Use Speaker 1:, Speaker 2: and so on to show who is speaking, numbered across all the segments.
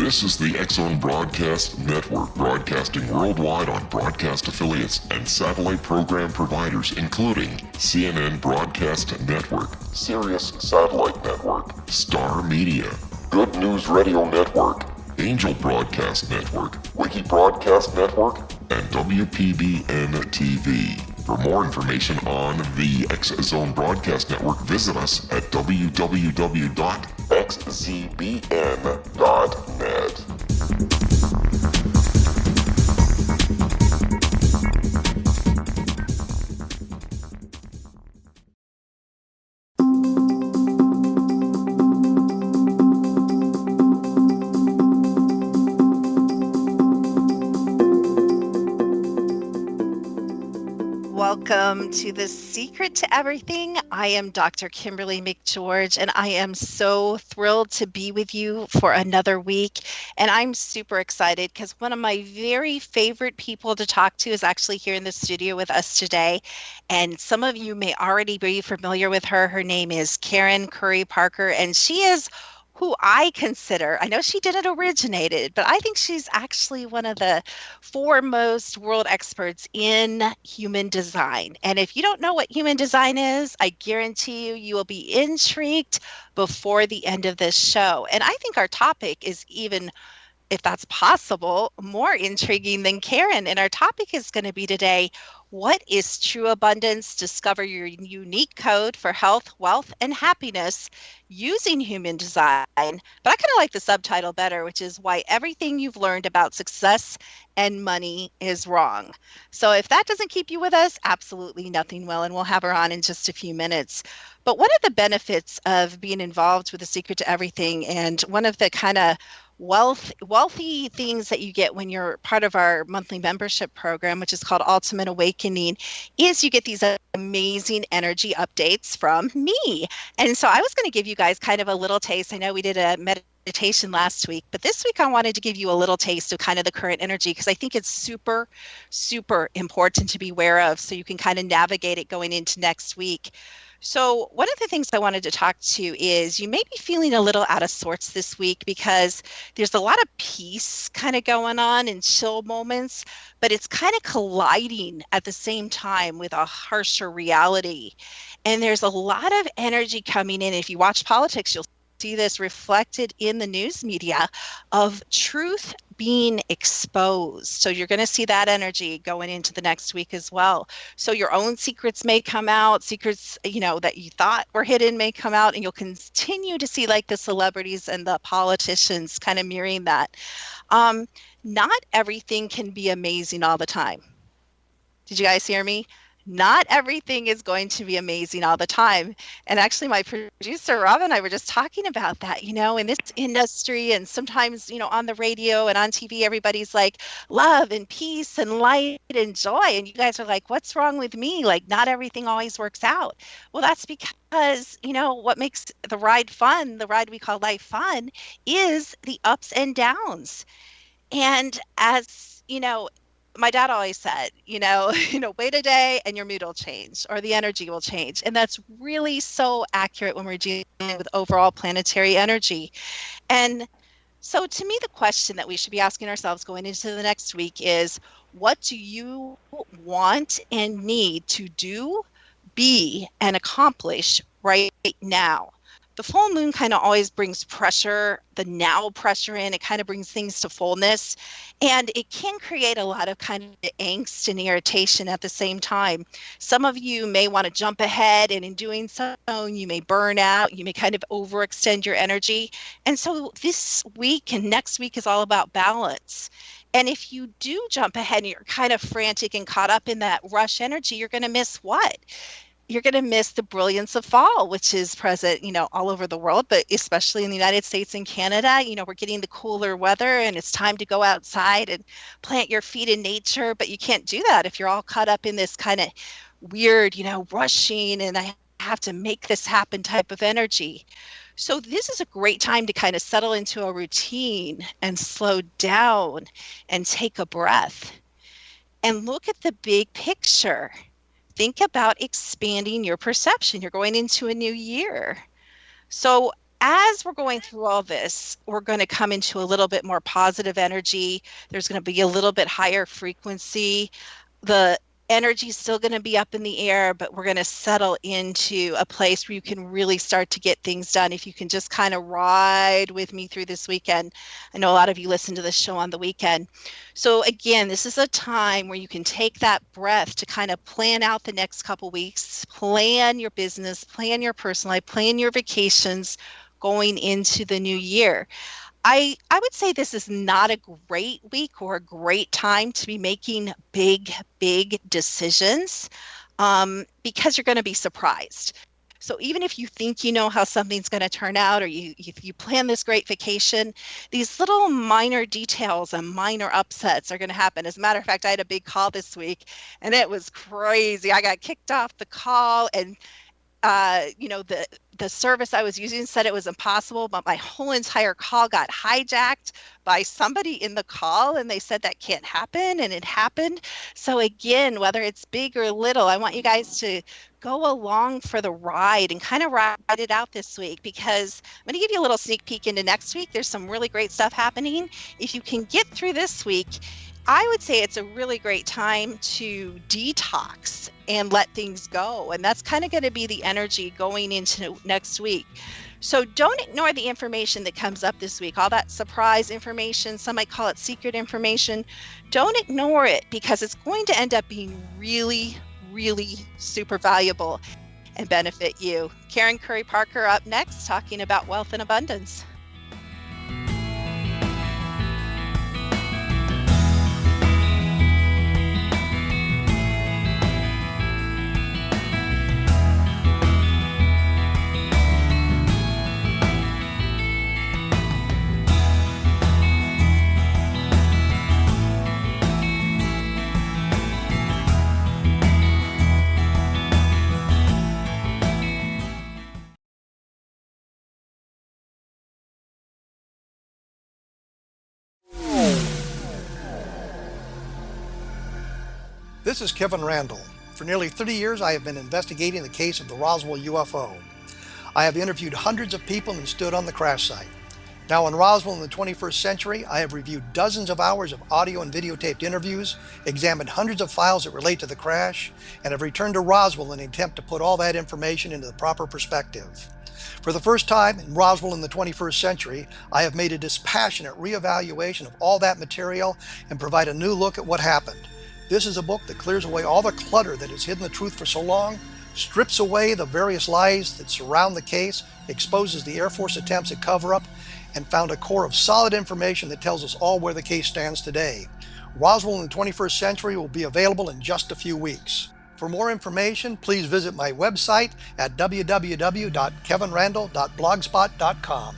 Speaker 1: This is the X-Zone Broadcast Network, broadcasting worldwide on broadcast affiliates and satellite program providers, including CNN Broadcast Network, Sirius Satellite Network, Star Media, Good News Radio Network, Angel Broadcast Network, Wiki Broadcast Network, and WPBN TV. For more information on the X-Zone Broadcast Network, visit us at www.xzbn.net.
Speaker 2: Welcome to The Secret to Everything. I am Dr. Kimberly McGeorge, and I am so thrilled to be with you for another week. And I'm super excited because one of my very favorite people to talk to is actually here in the studio with us today. And some of you may already be familiar with her. Her name is Karen Curry Parker, and she is who I consider, I know she didn't originate it, but I think she's actually one of the foremost world experts in human design. And if you don't know what human design is, I guarantee you will be intrigued before the end of this show. And I think our topic is even, if that's possible, more intriguing than Karen. And our topic is going to be today, what is true abundance? Discover your unique code for health, wealth, and happiness using human design. But I kind of like the subtitle better, which is why everything you've learned about success and money is wrong. So if that doesn't keep you with us, absolutely nothing will. And we'll have her on in just a few minutes. But one of the benefits of being involved with The Secret to Everything, and one of the kind of wealthy things that you get when you're part of our monthly membership program, which is called Ultimate Awakening, is you get these amazing energy updates from me. And so I was going to give you guys kind of a little taste. I know we did a meditation last week, but this week I wanted to give you a little taste of kind of the current energy, because I think it's super, super important to be aware of so you can kind of navigate it going into next week. So one of the things I wanted to talk to is you may be feeling a little out of sorts this week because there's a lot of peace kind of going on and chill moments, but it's kind of colliding at the same time with a harsher reality. And there's a lot of energy coming in. If you watch politics, you'll see this reflected in the news media of truth being exposed. So you're going to see that energy going into the next week as well. So your own secrets may come out, secrets, that you thought were hidden may come out, and you'll continue to see like the celebrities and the politicians kind of mirroring that. Not everything can be amazing all the time. Did you guys hear me? Not everything is going to be amazing all the time. And actually, my producer, Rob, and I were just talking about that, in this industry, and sometimes, on the radio and on TV, everybody's like love and peace and light and joy. And you guys are like, what's wrong with me? Like, not everything always works out. Well, that's because, what makes the ride fun, the ride we call life fun, is the ups and downs. And as, my dad always said, wait a day and your mood will change, or the energy will change. And that's really so accurate when we're dealing with overall planetary energy. And so to me, the question that we should be asking ourselves going into the next week is, what do you want and need to do, be, and accomplish right now? The full moon kind of always brings pressure, the now pressure in. It kind of brings things to fullness, and it can create a lot of kind of angst and irritation at the same time. Some of you may want to jump ahead, and in doing so, you may burn out. You may kind of overextend your energy. And so this week and next week is all about balance. And if you do jump ahead and you're kind of frantic and caught up in that rush energy, you're going to miss what? You're going to miss the brilliance of fall, which is present, all over the world, but especially in the United States and Canada. We're getting the cooler weather, and it's time to go outside and plant your feet in nature. But you can't do that if you're all caught up in this kind of weird, rushing, and I have to make this happen type of energy. So this is a great time to kind of settle into a routine and slow down and take a breath and look at the big picture. Think about expanding your perception. You're going into a new year. So as we're going through all this, we're going to come into a little bit more positive energy. There's going to be a little bit higher frequency. The energy is still going to be up in the air, but we're going to settle into a place where you can really start to get things done. If you can just kind of ride with me through this weekend. I know a lot of you listen to this show on the weekend. So again, this is a time where you can take that breath to kind of plan out the next couple weeks, plan your business, plan your personal life, plan your vacations going into the new year. I would say this is not a great week or a great time to be making big decisions because you're going to be surprised. So even if you think you know how something's going to turn out, or if you plan this great vacation, these little minor details and minor upsets are going to happen. As a matter of fact, I had a big call this week and it was crazy. I got kicked off the call, and the service I was using said it was impossible, but my whole entire call got hijacked by somebody in the call, and they said that can't happen, and it happened. So again, whether it's big or little, I want you guys to go along for the ride and kind of ride it out this week, because I'm going to give you a little sneak peek into next week. There's some really great stuff happening. If you can get through this week, I would say it's a really great time to detox and let things go. And that's kind of going to be the energy going into next week. So don't ignore the information that comes up this week, all that surprise information. Some might call it secret information. Don't ignore it, because it's going to end up being really super valuable and benefit you. Karen Curry Parker up next, talking about wealth and abundance.
Speaker 3: This is Kevin Randall. For nearly 30 years, I have been investigating the case of the Roswell UFO. I have interviewed hundreds of people and stood on the crash site. Now in Roswell in the 21st century, I have reviewed dozens of hours of audio and videotaped interviews, examined hundreds of files that relate to the crash, and have returned to Roswell in an attempt to put all that information into the proper perspective. For the first time in Roswell in the 21st century, I have made a dispassionate reevaluation of all that material and provide a new look at what happened. This is a book that clears away all the clutter that has hidden the truth for so long, strips away the various lies that surround the case, exposes the Air Force attempts at cover-up, and found a core of solid information that tells us all where the case stands today. Roswell in the 21st century will be available in just a few weeks. For more information, please visit my website at www.kevinrandall.blogspot.com.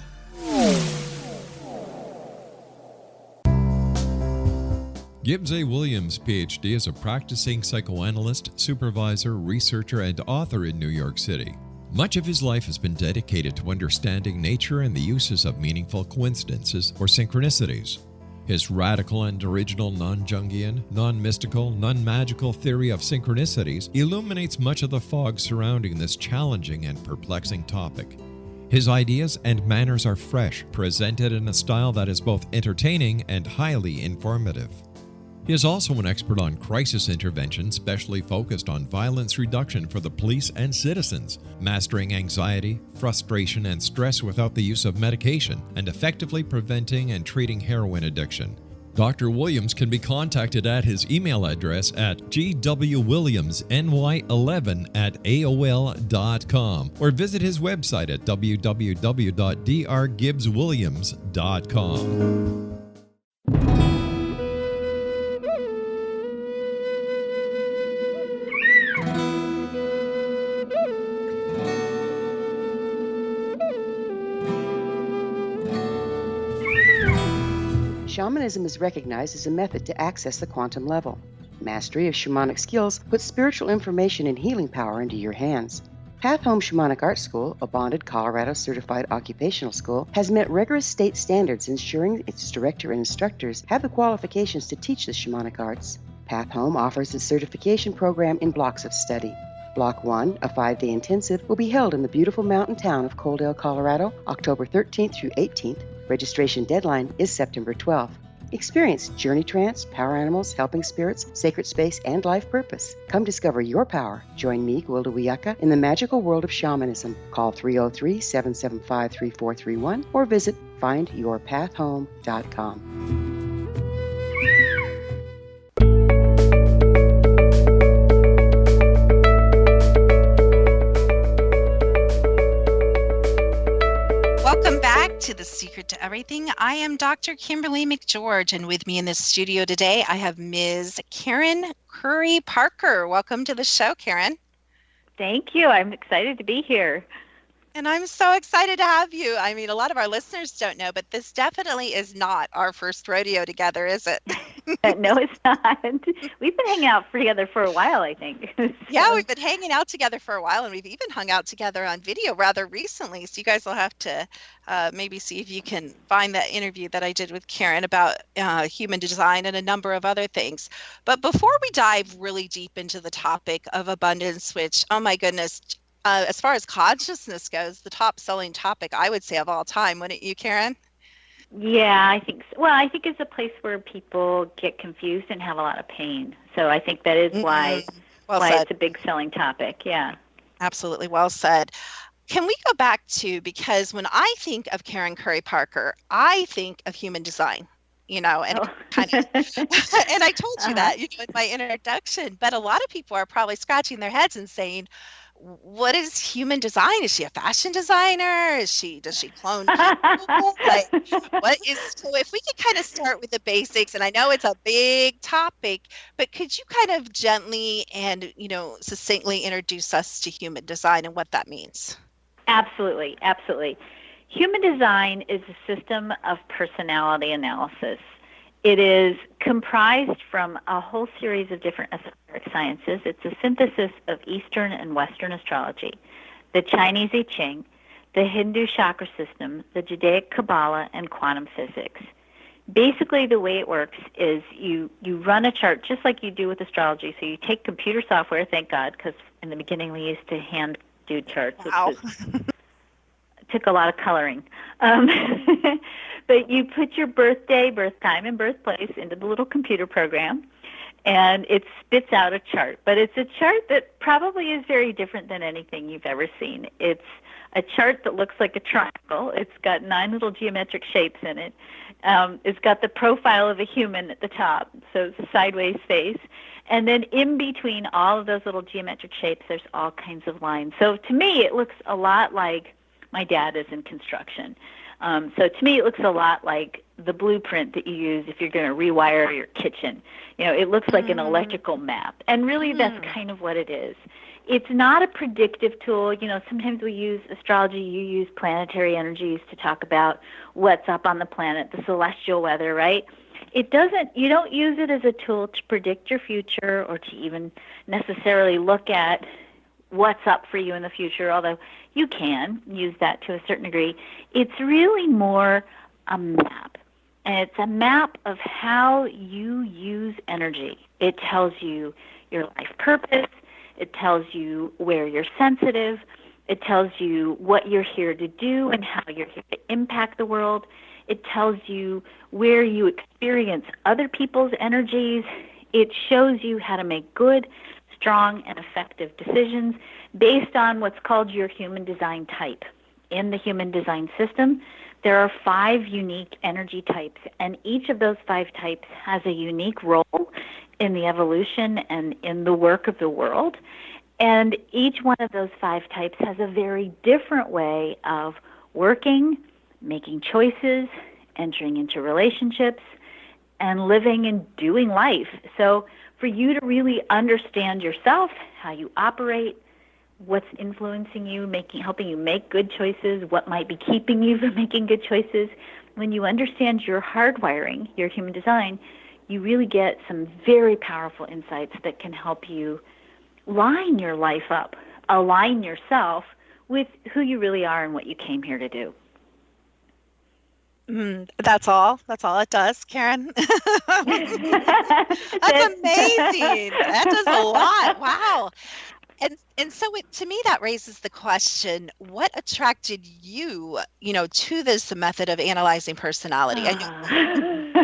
Speaker 4: Gibbs A. Williams, Ph.D., is a practicing psychoanalyst, supervisor, researcher, and author in New York City. Much of his life has been dedicated to understanding nature and the uses of meaningful coincidences or synchronicities. His radical and original non-Jungian, non-mystical, non-magical theory of synchronicities illuminates much of the fog surrounding this challenging and perplexing topic. His ideas and manners are fresh, presented in a style that is both entertaining and highly informative. He is also an expert on crisis intervention, specially focused on violence reduction for the police and citizens, mastering anxiety, frustration, and stress without the use of medication, and effectively preventing and treating heroin addiction. Dr. Williams can be contacted at his email address at gwwilliamsny11@aol.com or visit his website at www.drgibbswilliams.com.
Speaker 5: Shamanism is recognized as a method to access the quantum level. Mastery of shamanic skills puts spiritual information and healing power into your hands. Path Home Shamanic Art School, a bonded Colorado certified occupational school, has met rigorous state standards, ensuring its director and instructors have the qualifications to teach the shamanic arts. Path Home offers its certification program in blocks of study. Block 1, a 5-day intensive, will be held in the beautiful mountain town of Coaldale, Colorado, October 13th through 18th. Registration deadline is September 12th. Experience journey trance, power animals, helping spirits, sacred space, and life purpose. Come discover your power. Join me, Gwilda Wiyaka, in the magical world of shamanism. Call 303-775-3431 or visit findyourpathhome.com.
Speaker 2: Welcome back to The Secret to Everything. I am Dr. Kimberly McGeorge, and with me in the studio today, I have Ms. Karen Curry Parker. Welcome to the show, Karen.
Speaker 6: Thank you. I'm excited to be here.
Speaker 2: And I'm so excited to have you. I mean, a lot of our listeners don't know, but this definitely is not our first rodeo together, is it?
Speaker 6: No, it's not. We've been hanging out together for a while, I think.
Speaker 2: Yeah, we've been hanging out together for a while, and we've even hung out together on video rather recently. So you guys will have to maybe see if you can find that interview that I did with Karen about human design and a number of other things. But before we dive really deep into the topic of abundance, which, oh my goodness, as far as consciousness goes, the top selling topic, I would say, of all time, wouldn't you, Karen?
Speaker 6: Yeah, I think so. Well, I think it's a place where people get confused and have a lot of pain. So I think that is why it's a big selling topic. Yeah.
Speaker 2: Absolutely. Well said. Can we go back to, because when I think of Karen Curry Parker, I think of human design. And kind of, and I told you that, in my introduction, but a lot of people are probably scratching their heads and saying, what is human design? Is she a fashion designer? Does she clone people? So if we could kind of start with the basics, and I know it's a big topic, but could you kind of gently and, succinctly introduce us to human design and what that means?
Speaker 6: Absolutely. Absolutely. Human design is a system of personality analysis. It is comprised from a whole series of different esoteric sciences. It's a synthesis of Eastern and Western astrology, the Chinese I Ching, the Hindu chakra system, the Judaic Kabbalah, and quantum physics. Basically, the way it works is you run a chart just like you do with astrology. So you take computer software, thank God, because in the beginning we used to hand do charts.
Speaker 2: Wow.
Speaker 6: Took a lot of coloring. But you put your birthday, birth time, and birthplace into the little computer program, and it spits out a chart. But it's a chart that probably is very different than anything you've ever seen. It's a chart that looks like a triangle. It's got 9 little geometric shapes in it. It's got the profile of a human at the top, so it's a sideways face. And then in between all of those little geometric shapes, there's all kinds of lines. So to me, it looks a lot like my dad is in construction. So to me, it looks a lot like the blueprint that you use if you're going to rewire your kitchen. It looks like an electrical map. And really, that's kind of what it is. It's not a predictive tool. Sometimes we use astrology. You use planetary energies to talk about what's up on the planet, the celestial weather, right? You don't use it as a tool to predict your future or to even necessarily look at what's up for you in the future, although you can use that to a certain degree. It's really more a map. And it's a map of how you use energy. It tells you your life purpose. It tells you where you're sensitive. It tells you what you're here to do and how you're here to impact the world. It tells you where you experience other people's energies. It shows you how to make good, strong, and effective decisions based on what's called your human design type. In the human design system, there are 5 unique energy types, and each of those 5 types has a unique role in the evolution and in the work of the world. And each one of those 5 types has a very different way of working, making choices, entering into relationships, and living and doing life. So for you to really understand yourself, how you operate, what's influencing you, helping you make good choices, what might be keeping you from making good choices, when you understand your hardwiring, your human design, you really get some very powerful insights that can help you line your life up, align yourself with who you really are and what you came here to do.
Speaker 2: That's all it does, Karen. That's amazing. That does a lot. Wow. And so to me that raises the question, what attracted you, to this method of analyzing personality? I know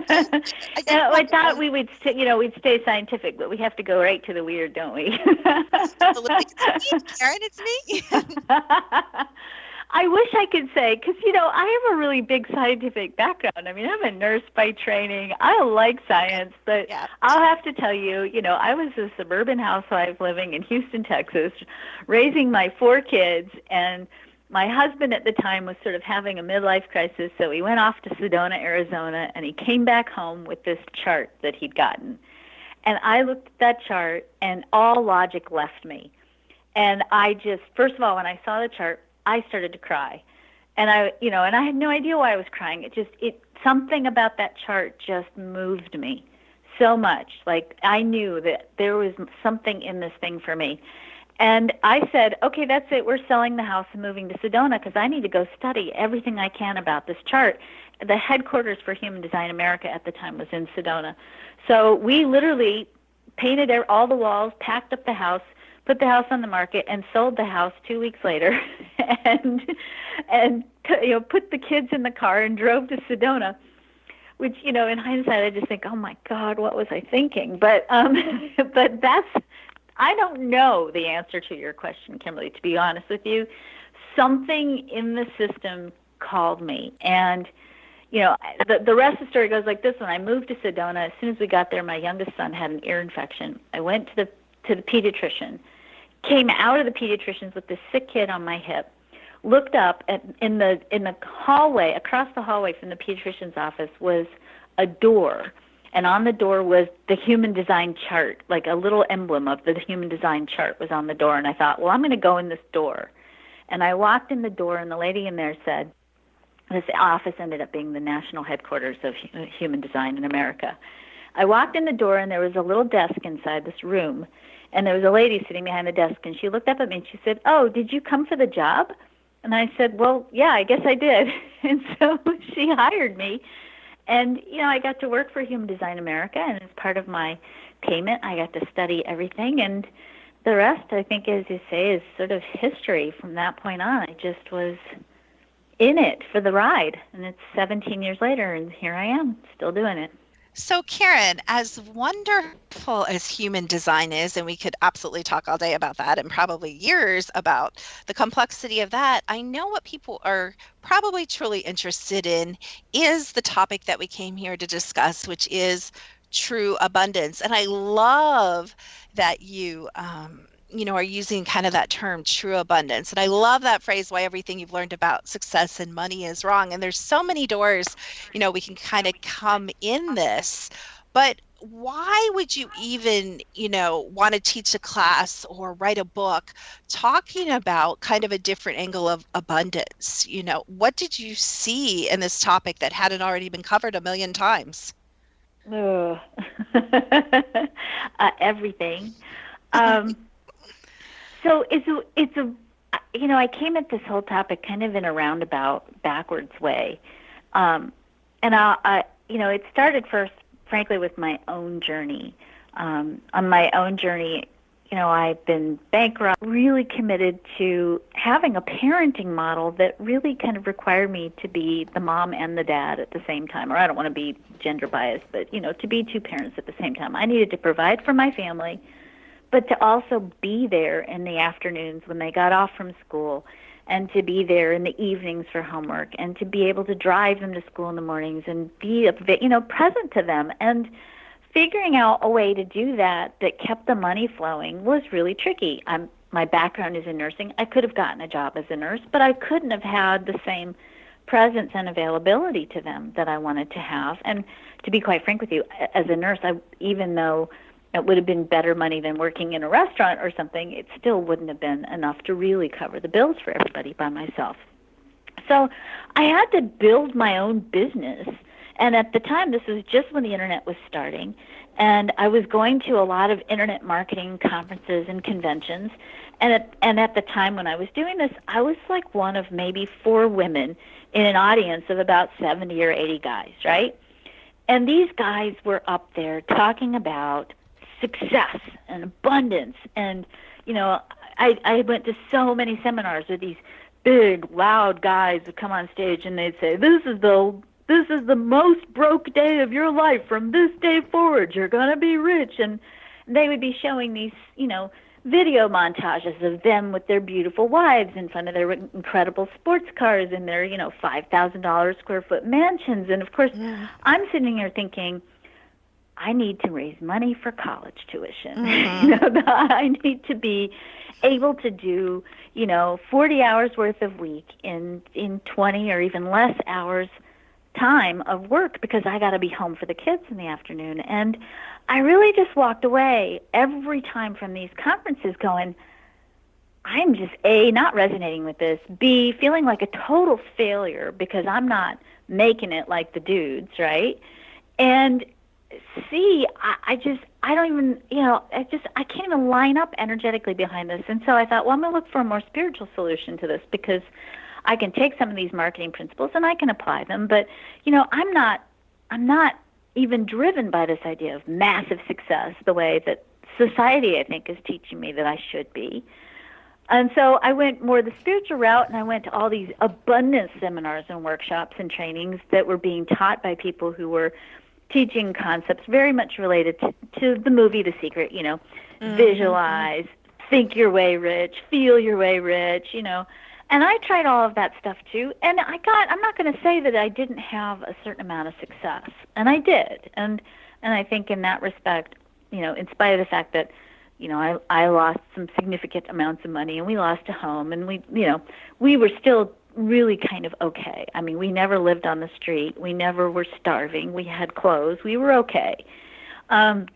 Speaker 2: I know
Speaker 6: I thought
Speaker 2: one
Speaker 6: we would, we'd stay scientific, but we have to go right to the weird, don't we?
Speaker 2: absolutely. It's me, Karen, it's me.
Speaker 6: I wish I could say, because, I have a really big scientific background. I mean, I'm a nurse by training. I like science, but
Speaker 2: Yeah.
Speaker 6: I'll have to tell you, I was a suburban housewife living in Houston, Texas, raising my 4 kids, and my husband at the time was sort of having a midlife crisis, so he went off to Sedona, Arizona, and he came back home with this chart that he'd gotten. And I looked at that chart, and all logic left me. And I just, first of all, when I saw the chart, I started to cry. And I had no idea why I was crying. Something about that chart just moved me so much. Like, I knew that there was something in this thing for me. And I said, okay, that's it. We're selling the house and moving to Sedona because I need to go study everything I can about this chart. The headquarters for Human Design America at the time was in Sedona. So we literally painted all the walls, packed up the house, put the house on the market, and sold the house 2 weeks later, and put the kids in the car and drove to Sedona. Which, in hindsight, I just think, oh my God, what was I thinking? But but I don't know the answer to your question, Kimberly. To be honest with you, something in the system called me, and the rest of the story goes like this. When I moved to Sedona, as soon as we got there, my youngest son had an ear infection. I went to the pediatrician, came out of the pediatrician's with this sick kid on my hip, looked up in the hallway, across the hallway from the pediatrician's office was a door, and on the door was the Human Design chart, like a little emblem of the Human Design chart was on the door, and I thought, well, I'm going to go in this door. And I walked in the door, and the lady in there said, this office ended up being the national headquarters of Human Design in America. I walked in the door, and there was a little desk inside this room, and there was a lady sitting behind the desk, and she looked up at me, and she said, oh, did you come for the job? And I said, well, yeah, I guess I did. And so she hired me, and, I got to work for Human Design America, and as part of my payment, I got to study everything, and the rest, I think, as you say, is sort of history from that point on. I just was in it for the ride, and it's 17 years later, and here I am, still doing it.
Speaker 2: So, Karen, as wonderful as human design is, and we could absolutely talk all day about that and probably years about the complexity of that, I know what people are probably truly interested in is the topic that we came here to discuss, which is true abundance. And I love that you are using kind of that term, true abundance. And I love that phrase, why everything you've learned about success and money is wrong. And there's so many doors, we can kind of come in this. But why would you even, want to teach a class or write a book talking about kind of a different angle of abundance? What did you see in this topic that hadn't already been covered a million times?
Speaker 6: Everything. So it's I came at this whole topic kind of in a roundabout, backwards way, and it started first, frankly, with my own journey. On my own journey, I've been bankrupt, really committed to having a parenting model that really kind of required me to be the mom and the dad at the same time. Or I don't want to be gender biased, but to be 2 parents at the same time. I needed to provide for my family, but to also be there in the afternoons when they got off from school, and to be there in the evenings for homework, and to be able to drive them to school in the mornings and be present to them. And figuring out a way to do that kept the money flowing was really tricky. My background is in nursing. I could have gotten a job as a nurse, but I couldn't have had the same presence and availability to them that I wanted to have. And to be quite frank with you, as a nurse, even though it would have been better money than working in a restaurant or something, it still wouldn't have been enough to really cover the bills for everybody by myself. So I had to build my own business. And at the time, this was just when the internet was starting, and I was going to a lot of internet marketing conferences and conventions. And at the time when I was doing this, I was like one of maybe 4 women in an audience of about 70 or 80 guys, right? And these guys were up there talking about success and abundance, and I went to so many seminars with these big, loud guys who come on stage and they'd say, this is the most broke day of your life. From this day forward, you're going to be rich. And they would be showing these, video montages of them with their beautiful wives in front of their incredible sports cars and their, $5,000 square foot mansions. And of course, I'm sitting here thinking, I need to raise money for college tuition. I need to be able to do, 40 hours worth of week in 20 or even less hours time of work, because I got to be home for the kids in the afternoon. And I really just walked away every time from these conferences going, I'm just A, not resonating with this, B, feeling like a total failure because I'm not making it like the dudes, right? And C, I can't even line up energetically behind this. And so I thought, well, I'm going to look for a more spiritual solution to this, because I can take some of these marketing principles and I can apply them. But, I'm not even driven by this idea of massive success the way that society, I think, is teaching me that I should be. And so I went more the spiritual route, and I went to all these abundance seminars and workshops and trainings that were being taught by people who were teaching concepts very much related to the movie The Secret, visualize, think your way rich, feel your way rich, And I tried all of that stuff too, and I'm not going to say that I didn't have a certain amount of success, and I did. And I think in that respect, in spite of the fact that, I lost some significant amounts of money, and we lost a home, and we were still really kind of okay. I mean, we never lived on the street. We never were starving. We had clothes. We were okay. But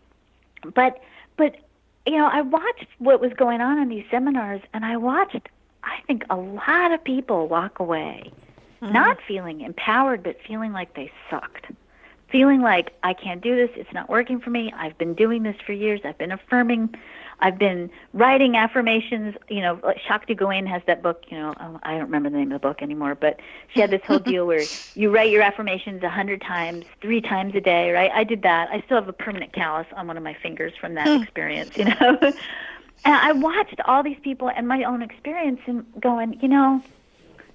Speaker 6: I watched what was going on in these seminars, and I think a lot of people walk away not feeling empowered, but feeling like they sucked. Feeling like, I can't do this, it's not working for me, I've been doing this for years, I've been affirming, I've been writing affirmations, like Shakti Gawain has that book, I don't remember the name of the book anymore, but she had this whole deal where you write your affirmations 100 times, 3 times a day, right? I did that. I still have a permanent callus on one of my fingers from that experience, And I watched all these people and my own experience and going,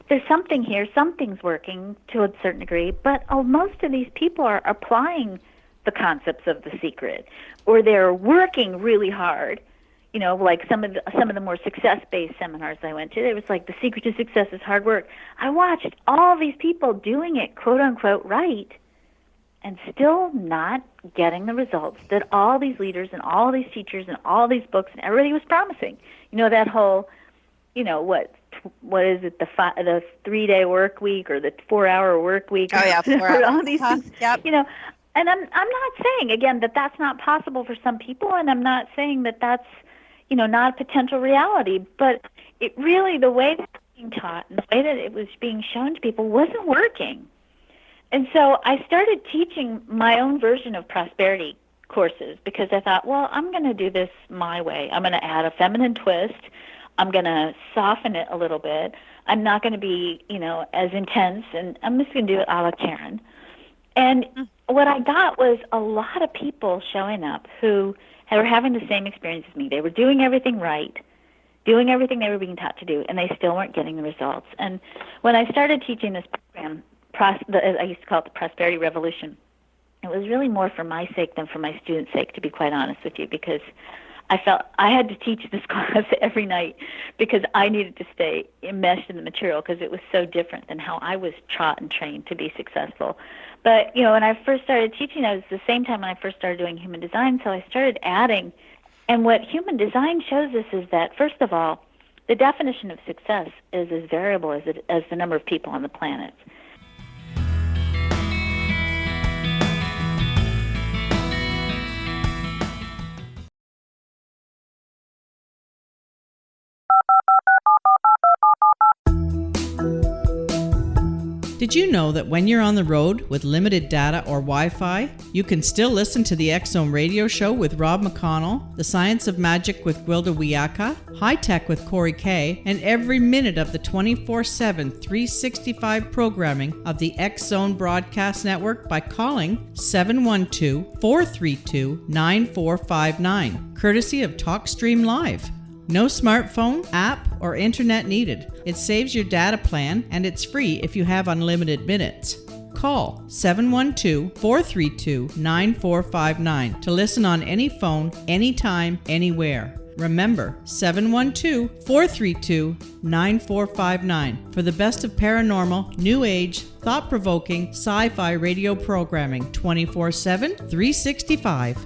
Speaker 6: there's something here, something's working to a certain degree, but most of these people are applying the concepts of The Secret, or they're working really hard. Like some of the more success-based seminars I went to, it was like The Secret to Success is hard work. I watched all these people doing it, quote unquote, right, and still not getting the results that all these leaders and all these teachers and all these books and everybody was promising. That whole, what is it, the 3-day work week or the 4-hour work week?
Speaker 2: Oh yeah, 4 hours.
Speaker 6: All these things,
Speaker 2: Yep.
Speaker 6: And I'm not saying again that that's not possible for some people, and I'm not saying that that's not a potential reality. But it really, the way that it was being taught and the way that it was being shown to people wasn't working. And so I started teaching my own version of prosperity courses, because I thought, well, I'm going to do this my way. I'm going to add a feminine twist. I'm going to soften it a little bit. I'm not going to be, as intense, and I'm just going to do it a la Karen. And what I got was a lot of people showing up who were having the same experience as me. They were doing everything right, doing everything they were being taught to do, and they still weren't getting the results. And when I started teaching this program, I used to call it the Prosperity Revolution, it was really more for my sake than for my students' sake, to be quite honest with you, because I felt I had to teach this class every night because I needed to stay enmeshed in the material, because it was so different than how I was taught and trained to be successful. But, when I first started teaching, it was the same time when I first started doing human design, so I started adding. And what human design shows us is that, first of all, the definition of success is as variable as the number of people on the planet.
Speaker 7: Did you know that when you're on the road with limited data or Wi-Fi, you can still listen to the X-Zone radio show with Rob McConnell, The Science of Magic with Gwilda Wiyaka, High Tech with Corey Kay, and every minute of the 24/7, 365 programming of the X-Zone Broadcast Network by calling 712-432-9459, courtesy of TalkStream Live. No smartphone, app, or internet needed. It saves your data plan and it's free if you have unlimited minutes. Call 712-432-9459 to listen on any phone, anytime, anywhere. Remember, 712-432-9459 for the best of paranormal, new age, thought-provoking, sci-fi radio programming 24/7, 365.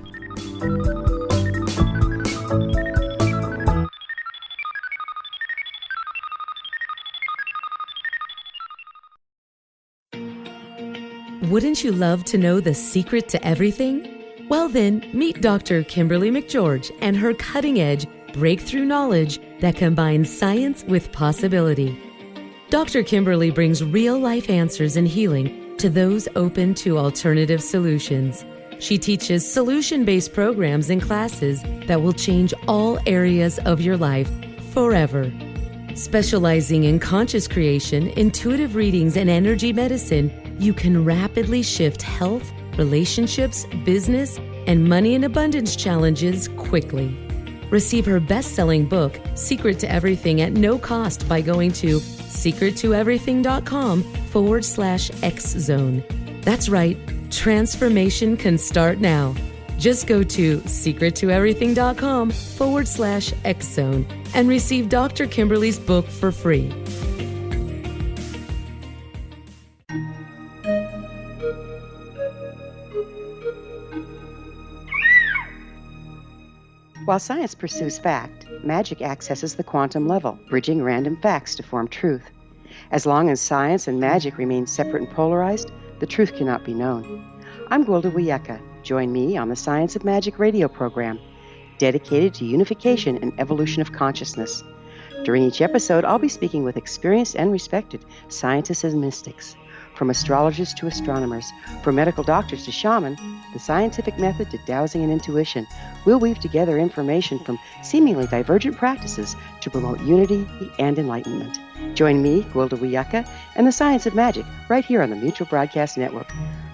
Speaker 8: Wouldn't you love to know the secret to everything? Well then, meet Dr. Kimberly McGeorge and her cutting-edge, breakthrough knowledge that combines science with possibility. Dr. Kimberly brings real-life answers and healing to those open to alternative solutions. She teaches solution-based programs and classes that will change all areas of your life forever. Specializing in conscious creation, intuitive readings, and energy medicine, you can rapidly shift health, relationships, business, and money and abundance challenges quickly. Receive her best-selling book, Secret to Everything, at no cost by going to secrettoeverything.com/X-Zone. That's right, transformation can start now. Just go to secrettoeverything.com/X-Zone and receive Dr. Kimberly's book for free.
Speaker 5: While science pursues fact, magic accesses the quantum level, bridging random facts to form truth. As long as science and magic remain separate and polarized, the truth cannot be known. I'm Gwilda Wiyaka. Join me on the Science of Magic radio program, dedicated to unification and evolution of consciousness. During each episode, I'll be speaking with experienced and respected scientists and mystics. From astrologers to astronomers, from medical doctors to shaman, the scientific method to dowsing and intuition, we'll weave together information from seemingly divergent practices to promote unity and enlightenment. Join me, Gwilda Wiyaka, and the Science of Magic right here on the Mutual Broadcast Network.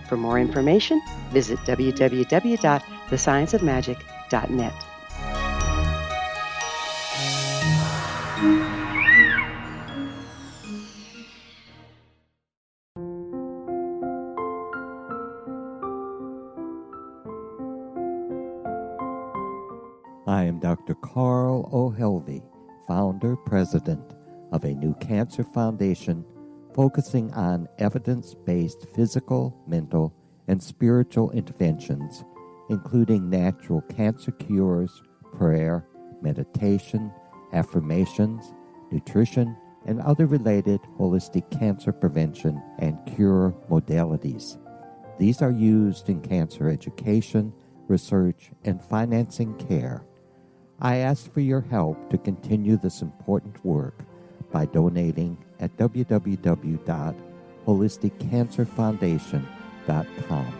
Speaker 5: For more information, visit www.thescienceofmagic.net.
Speaker 9: I am Dr. Carl O'Helvey, founder, president of a new cancer foundation focusing on evidence-based physical, mental, and spiritual interventions, including natural cancer cures, prayer, meditation, affirmations, nutrition, and other related holistic cancer prevention and cure modalities. These are used in cancer education, research, and financing care. I ask for your help to continue this important work by donating at www.holisticcancerfoundation.com.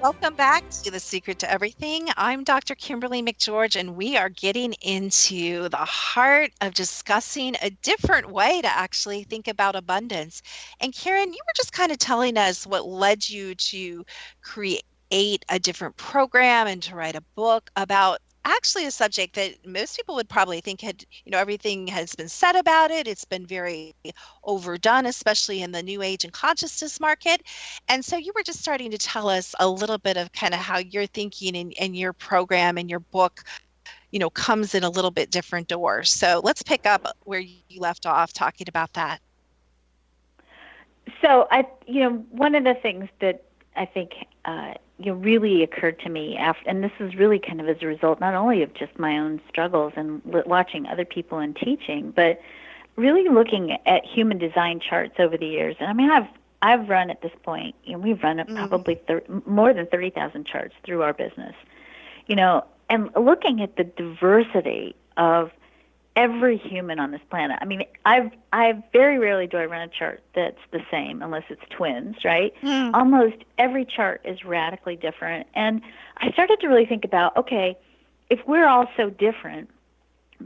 Speaker 2: Welcome back to The Secret to Everything. I'm Dr. Kimberly McGeorge, and we are getting into the heart of discussing a different way to actually think about abundance. And Karen, you were just kind of telling us what led you to create a different program and to write a book about actually a subject that most people would probably think everything has been said about it. It's been very overdone, especially in the new age and consciousness market. And so you were just starting to tell us a little bit of kind of how you're thinking and your program and your book, comes in a little bit different doors. So let's pick up where you left off talking about that.
Speaker 6: So one of the things that I think really occurred to me after, and this is really kind of as a result not only of just my own struggles and watching other people and teaching, but really looking at human design charts over the years. And I mean, I've run at this point, we've run probably more than 30,000 charts through our business, and looking at the diversity of every human on this planet. I mean, I very rarely do I run a chart that's the same unless it's twins, right? Almost every chart is radically different. And I started to really think about, okay, if we're all so different,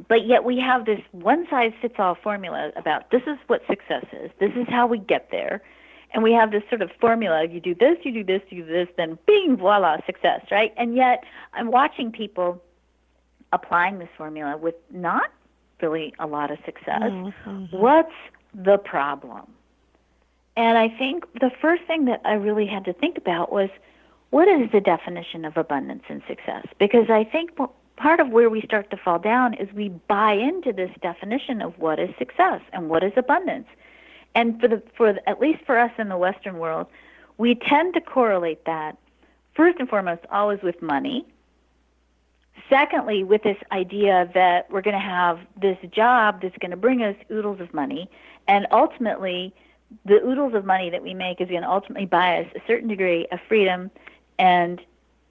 Speaker 6: but yet we have this one-size-fits-all formula about this is what success is, this is how we get there, and we have this sort of formula, you do this, you do this, you do this, then bing, voila, success, right? And yet I'm watching people applying this formula with not really a lot of success. What's the problem? And I think the first thing that I really had to think about was, what is the definition of abundance and success? Because I think part of where we start to fall down is we buy into this definition of what is success and what is abundance. And at least for us in the Western world, we tend to correlate that, first and foremost, always with money. Secondly, with this idea that we're going to have this job that's going to bring us oodles of money, and ultimately the oodles of money that we make is going to ultimately buy us a certain degree of freedom and,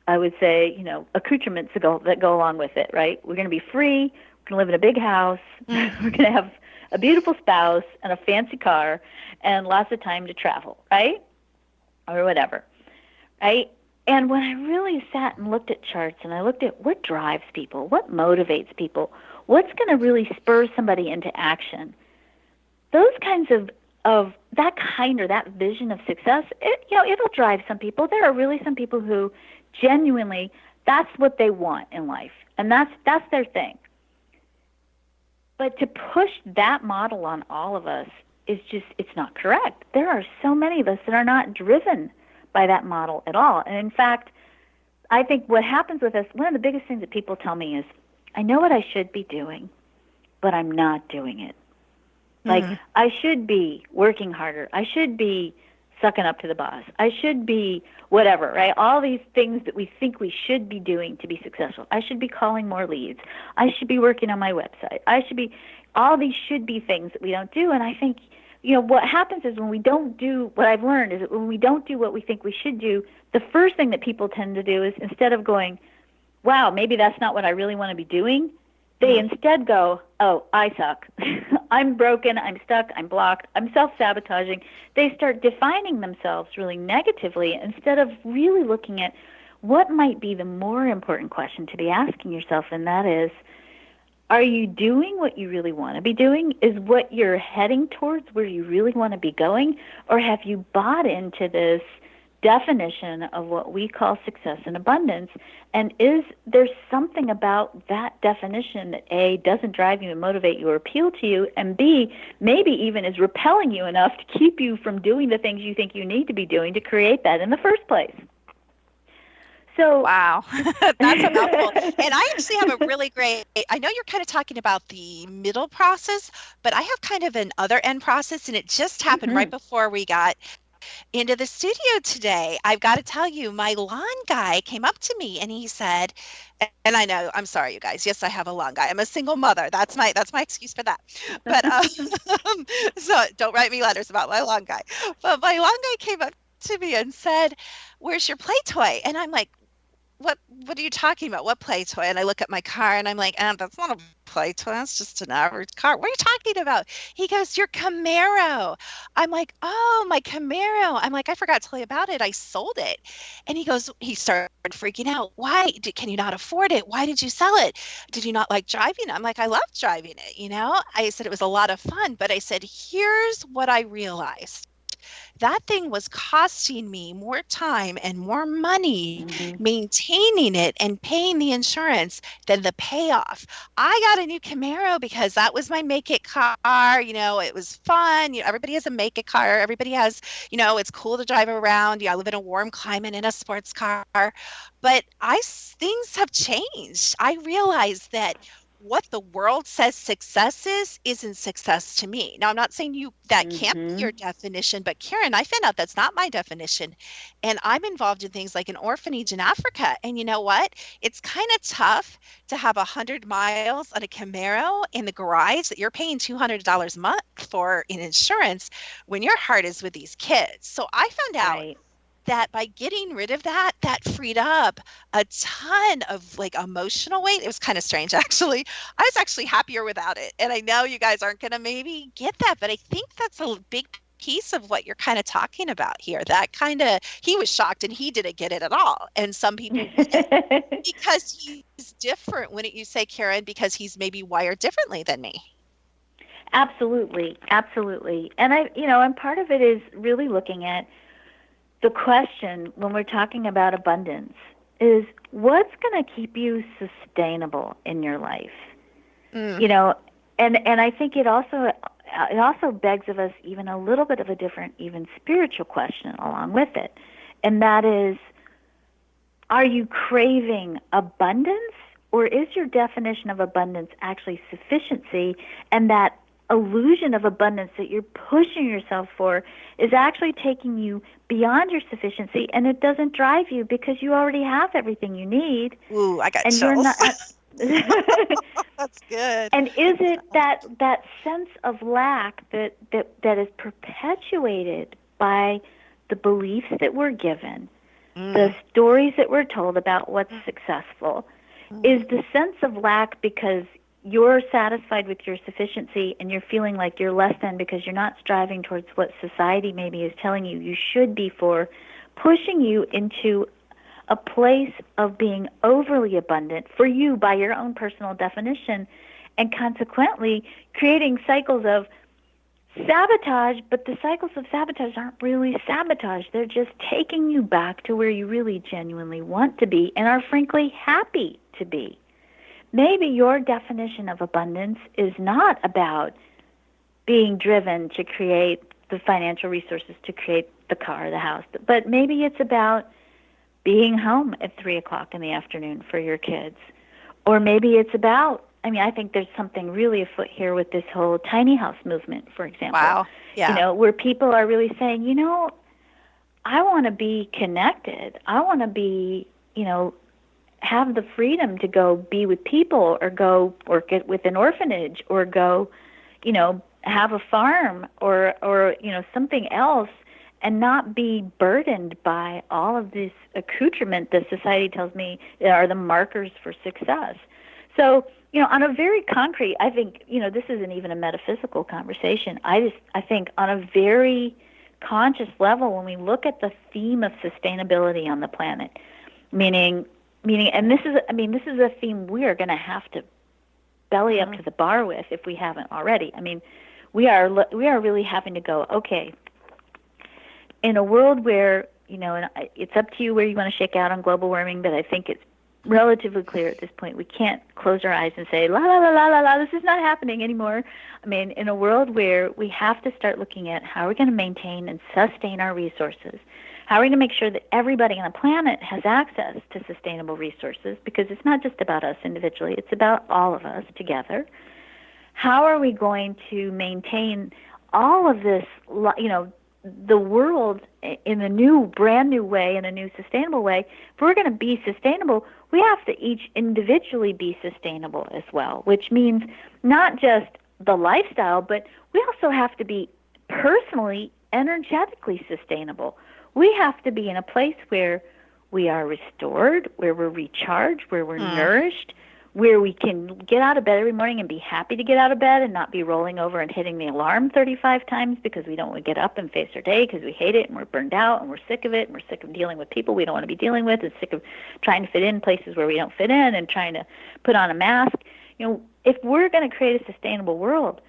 Speaker 6: I would say, accoutrements that go along with it, right? We're going to be free, we're going to live in a big house, we're going to have a beautiful spouse and a fancy car and lots of time to travel, right? Or whatever, right? And when I really sat and looked at charts and I looked at what drives people, what motivates people, what's going to really spur somebody into action, those kinds of that vision of success, it'll drive some people. There are really some people who genuinely, that's what they want in life, and that's their thing. But to push that model on all of us is just, it's not correct. There are so many of us that are not driven by that model at all. And in fact, I think what happens with us, one of the biggest things that people tell me is, I know what I should be doing, but I'm not doing it. Like, I should be working harder. I should be sucking up to the boss. I should be whatever, right? All these things that we think we should be doing to be successful. I should be calling more leads. I should be working on my website. All these should be things that we don't do. And I think, what happens is when we don't do, what I've learned is that when we don't do what we think we should do, the first thing that people tend to do is, instead of going, wow, maybe that's not what I really want to be doing, they instead go, oh, I suck. I'm broken. I'm stuck. I'm blocked. I'm self-sabotaging. They start defining themselves really negatively instead of really looking at what might be the more important question to be asking yourself, and that is, are you doing what you really want to be doing? Is what you're heading towards where you really want to be going? Or have you bought into this definition of what we call success and abundance? And is there something about that definition that A, doesn't drive you and motivate you or appeal to you, and B, maybe even is repelling you enough to keep you from doing the things you think you need to be doing to create that in the first place? So,
Speaker 2: wow, that's a mouthful. And I actually have a really great, I know you're kind of talking about the middle process, but I have kind of an other end process, and it just happened right before we got into the studio today. I've got to tell you, my lawn guy came up to me and he said, and I know, I'm sorry, you guys. Yes, I have a lawn guy. I'm a single mother. That's my excuse for that. But so don't write me letters about my lawn guy. But my lawn guy came up to me and said, "Where's your play toy?" And I'm like, what are you talking about? What play toy? And I look at my car and I'm like, that's not a play toy. That's just an average car. What are you talking about? He goes, your Camaro. I'm like, oh, my Camaro. I'm like, I forgot to tell you about it. I sold it. And he started freaking out. Why? Can you not afford it? Why did you sell it? Did you not like driving it? I'm like, I love driving it. I said it was a lot of fun, but I said, here's what I realized. That thing was costing me more time and more money maintaining it and paying the insurance than the payoff. I got a new Camaro because that was my make it car. It was fun. Everybody has a make it car. Everybody has, it's cool to drive around. I live in a warm climate in a sports car. But things have changed. I realized that what the world says success isn't success to me. Now, I'm not saying that can't be your definition, but Karen, I found out that's not my definition. And I'm involved in things like an orphanage in Africa. And you know what? It's kind of tough to have 100 miles on a Camaro in the garage that you're paying $200 a month for in insurance when your heart is with these kids. So I found out that by getting rid of that, that freed up a ton of like emotional weight. It was kind of strange, actually. I was actually happier without it. And I know you guys aren't going to maybe get that, but I think that's a big piece of what you're kind of talking about here. That kind of, he was shocked and he didn't get it at all. And some people because he's different, wouldn't you say, Karen, because he's maybe wired differently than me?
Speaker 6: Absolutely. And and part of it is really looking at the question when we're talking about abundance is what's going to keep you sustainable in your life? And I think it also begs of us even a little bit of a different, even spiritual question along with it. And that is, are you craving abundance, or is your definition of abundance actually sufficiency, and that illusion of abundance that you're pushing yourself for is actually taking you beyond your sufficiency, and it doesn't drive you because you already have everything you need.
Speaker 2: Ooh, I got
Speaker 6: and
Speaker 2: chills.
Speaker 6: You're not.
Speaker 2: That's good.
Speaker 6: And is it that sense of lack that is perpetuated by the beliefs that we're given, the stories that we're told about what's successful? Is the sense of lack because you're satisfied with your sufficiency and you're feeling like you're less than because you're not striving towards what society maybe is telling you should be for, pushing you into a place of being overly abundant for you by your own personal definition, and consequently creating cycles of sabotage, but the cycles of sabotage aren't really sabotage. They're just taking you back to where you really genuinely want to be and are frankly happy to be. Maybe your definition of abundance is not about being driven to create the financial resources to create the car, the house, but maybe it's about being home at 3 o'clock in the afternoon for your kids. Or maybe it's about, I think there's something really afoot here with this whole tiny house movement, for example.
Speaker 2: Wow. Yeah.
Speaker 6: Where people are really saying, I want to be connected. I want to be, have the freedom to go be with people or go work with an orphanage or go, have a farm or something else, and not be burdened by all of this accoutrement that society tells me are the markers for success. So, on a very concrete, I think, this isn't even a metaphysical conversation. I think on a very conscious level, when we look at the theme of sustainability on the planet, meaning, and this is a theme we are going to have to belly up to the bar with if we haven't already. We are really having to go, okay, in a world where, and it's up to you where you want to shake out on global warming, but I think it's relatively clear at this point. We can't close our eyes and say, la, la, la, la, la, la, this is not happening anymore. In a world where we have to start looking at how we're going to maintain and sustain our resources, how are we going to make sure that everybody on the planet has access to sustainable resources, because it's not just about us individually, it's about all of us together. How are we going to maintain all of this, the world in a brand new way, in a new sustainable way? If we're going to be sustainable, we have to each individually be sustainable as well, which means not just the lifestyle, but we also have to be personally, energetically sustainable. We have to be in a place where we are restored, where we're recharged, where we're nourished, where we can get out of bed every morning and be happy to get out of bed and not be rolling over and hitting the alarm 35 times because we don't want to get up and face our day because we hate it and we're burned out and we're sick of it and we're sick of dealing with people we don't want to be dealing with and sick of trying to fit in places where we don't fit in and trying to put on a mask. If we're going to create a sustainable world,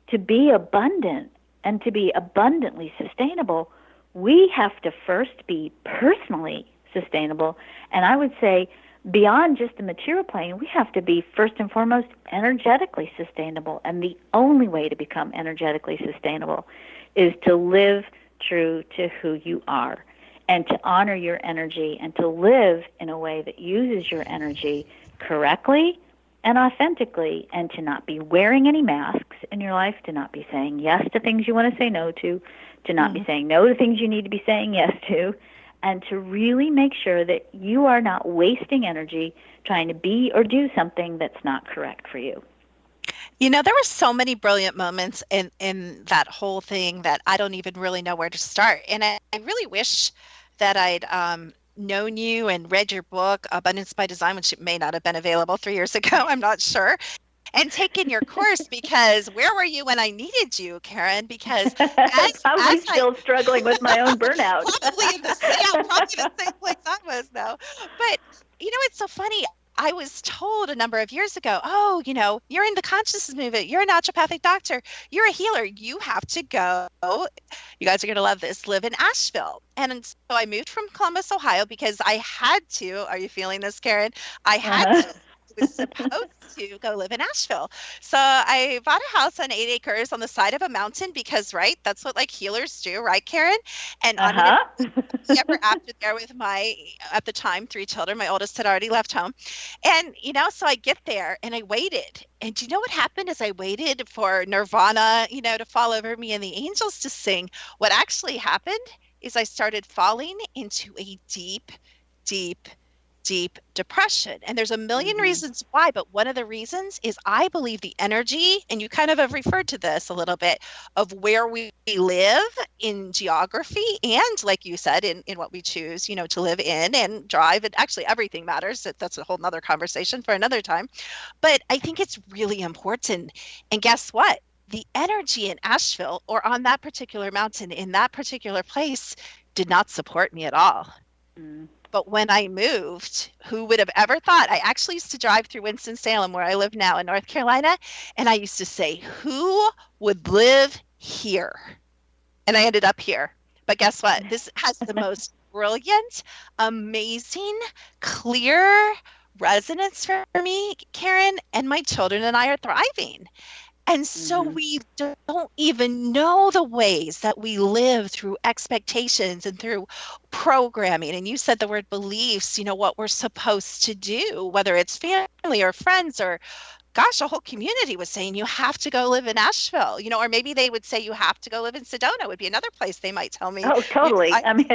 Speaker 6: to be abundant and to be abundantly sustainable, we have to first be personally sustainable. And I would say, beyond just the material plane, we have to be first and foremost energetically sustainable. And the only way to become energetically sustainable is to live true to who you are and to honor your energy and to live in a way that uses your energy correctly and authentically, and to not be wearing any masks in your life, to not be saying yes to things you want to say no to not be saying no to things you need to be saying yes to, and to really make sure that you are not wasting energy trying to be or do something that's not correct for you.
Speaker 2: There were so many brilliant moments in that whole thing that I don't even really know where to start. And I really wish that I'd known you and read your book, Abundance by Design, which it may not have been available 3 years ago, I'm not sure, and taken your course, because where were you when I needed you, Karen? Because
Speaker 6: probably still struggling with my own burnout.
Speaker 2: probably the same place I was now. But it's so funny. I was told a number of years ago, oh, you're in the consciousness movement. You're a naturopathic doctor. You're a healer. You have to go. You guys are going to love this. Live in Asheville. And so I moved from Columbus, Ohio, because I had to. Are you feeling this, Karen? I had to. I was supposed to go live in Asheville. So I bought a house on 8 acres on the side of a mountain because, right, that's what healers do, right, Karen? And I'm ever after there with my, at the time, 3 children. My oldest had already left home. And, so I get there and I waited. And do you know what happened as I waited for Nirvana, to fall over me and the angels to sing? What actually happened is I started falling into a deep, deep, deep depression. And there's a million reasons why, but one of the reasons is I believe the energy, and you kind of have referred to this a little bit, of where we live in geography and, like you said, in what we choose, to live in and drive. And actually everything matters. That's a whole nother conversation for another time. But I think it's really important. And guess what? The energy in Asheville or on that particular mountain in that particular place did not support me at all. But when I moved, who would have ever thought? I actually used to drive through Winston-Salem, where I live now in North Carolina, and I used to say, who would live here? And I ended up here. But guess what? This has the most brilliant, amazing, clear resonance for me, Karen, and my children and I are thriving. And so we don't even know the ways that we live through expectations and through programming. And you said the word beliefs, what we're supposed to do, whether it's family or friends or, gosh, a whole community was saying you have to go live in Asheville, or maybe they would say you have to go live in Sedona would be another place they might tell me.
Speaker 6: Oh, totally. I mean,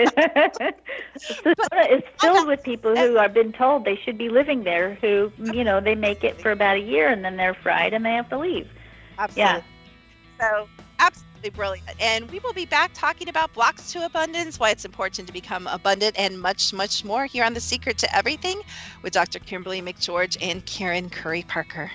Speaker 6: Sedona is filled with people who have been told they should be living there who, they make it for about a year and then they're fried and they have to leave.
Speaker 2: Absolutely.
Speaker 6: Yeah.
Speaker 2: So absolutely brilliant. And we will be back talking about blocks to abundance, why it's important to become abundant, and much, much more here on The Secret to Everything with Dr. Kimberly McGeorge and Karen Curry Parker.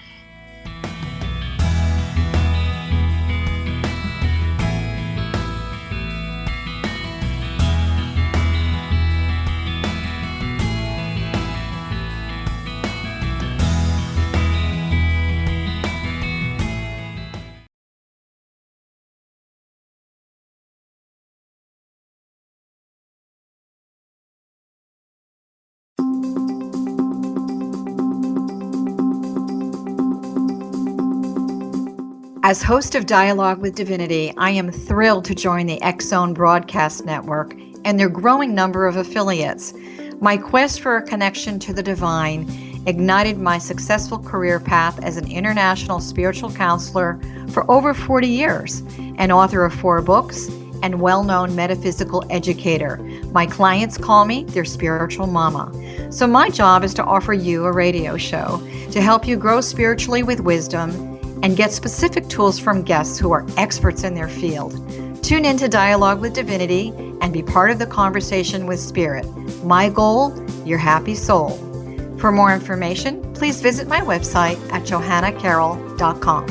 Speaker 10: As host of Dialogue with Divinity, I am thrilled to join the X-Zone Broadcast Network and their growing number of affiliates. My quest for a connection to the divine ignited my successful career path as an international spiritual counselor for over 40 years, an author of 4 books, and well-known metaphysical educator. My clients call me their spiritual mama. So my job is to offer you a radio show to help you grow spiritually with wisdom and get specific tools from guests who are experts in their field. Tune in to Dialogue with Divinity and be part of the conversation with Spirit. My goal, your happy soul. For more information, please visit my website at johannacarroll.com.